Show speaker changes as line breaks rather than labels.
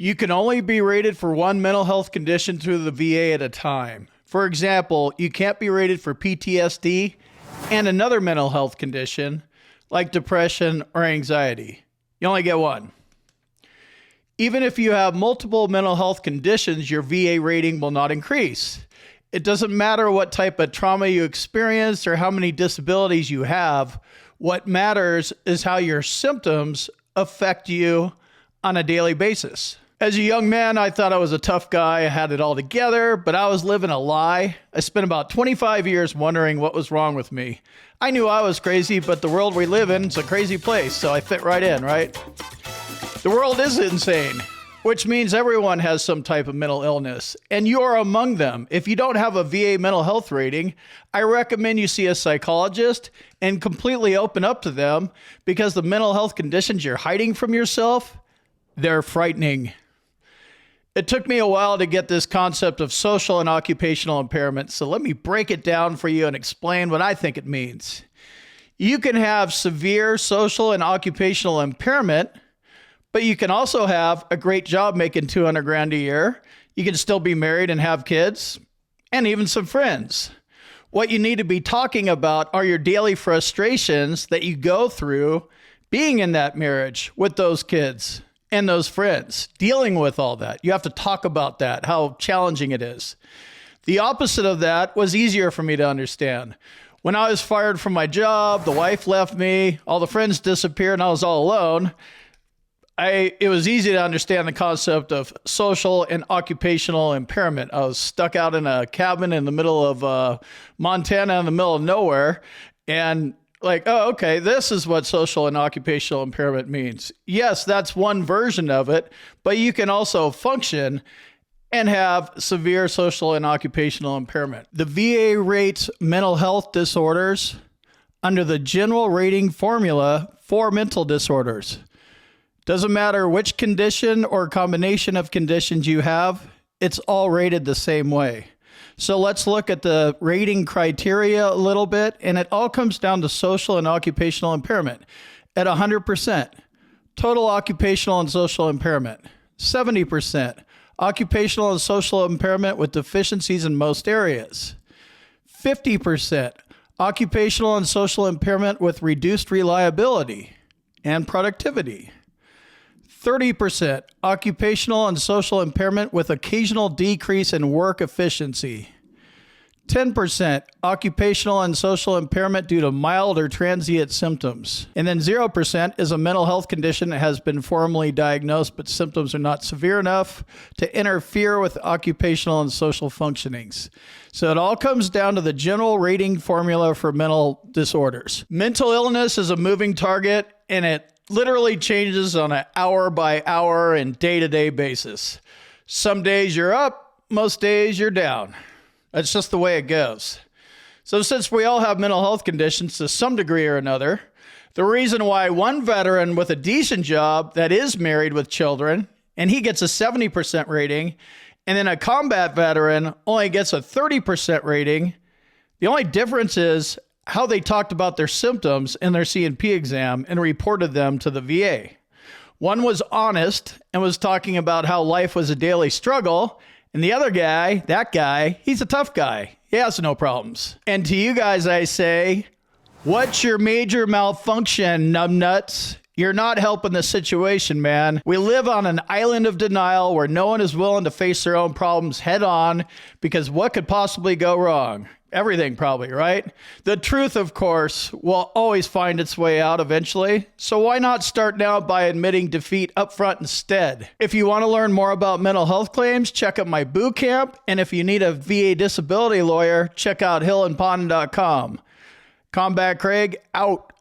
You can only be rated for one mental health condition through the VA at a time. For example, you can't be rated for PTSD and another mental health condition like depression or anxiety. You only get one. Even if you have multiple mental health conditions, your VA rating will not increase. It doesn't matter what type of trauma you experienced or how many disabilities you have. What matters is how your symptoms affect you on a daily basis. As a young man, I thought I was a tough guy. I had it all together, but I was living a lie. I spent about 25 years wondering what was wrong with me. I knew I was crazy, but the world we live in is a crazy place, so I fit right in, right? The world is insane, which means everyone has some type of mental illness, and you are among them. If you don't have a VA mental health rating, I recommend you see a psychologist and completely open up to them, because the mental health conditions you're hiding from yourself, they're frightening. It took me a while to get this concept of social and occupational impairment, so let me break it down for you and explain what I think it means. You can have severe social and occupational impairment, but you can also have a great job making $200,000 a year. You can still be married and have kids, and even some friends. What you need to be talking about are your daily frustrations that you go through being in that marriage with those kids and those friends, dealing with all that. You have to talk about that, how challenging it is. The opposite of that was easier for me to understand. When I was fired from my job, the wife left me, all the friends disappeared, and I was all alone, it was easy to understand the concept of social and occupational impairment. I was stuck out in a cabin in the middle of Montana in the middle of nowhere, and like, oh, okay, this is what social and occupational impairment means. Yes, that's one version of it, but you can also function and have severe social and occupational impairment. The VA rates mental health disorders under the general rating formula for mental disorders. Doesn't matter which condition or combination of conditions you have, it's all rated the same way. So let's look at the rating criteria a little bit, and it all comes down to social and occupational impairment. At 100%, total occupational and social impairment. 70%, occupational and social impairment with deficiencies in most areas. 50%, occupational and social impairment with reduced reliability and productivity. 30% occupational and social impairment with occasional decrease in work efficiency. 10% occupational and social impairment due to mild or transient symptoms. And then 0% is a mental health condition that has been formally diagnosed, but symptoms are not severe enough to interfere with occupational and social functionings. So it all comes down to the general rating formula for mental disorders. Mental illness is a moving target, and it literally changes on an hour by hour and day-to-day basis. Some days you're up, most days you're down. That's just the way it goes. So since we all have mental health conditions to some degree or another, the reason why one veteran with a decent job that is married with children, and he gets a 70% rating, and then a combat veteran only gets a 30% rating, the only difference is how they talked about their symptoms in their C&P exam and reported them to the VA. One was honest and was talking about how life was a daily struggle, and the other guy, that guy, he's a tough guy. He has no problems. And to you guys, I say, what's your major malfunction, numbnuts? You're not helping the situation, man. We live on an island of denial where no one is willing to face their own problems head on, because what could possibly go wrong? Everything probably, right? The truth, of course, will always find its way out eventually. So why not start now by admitting defeat up front instead? If you want to learn more about mental health claims, check out my boot camp. And if you need a VA disability lawyer, check out hillandpond.com. Combat Craig, out.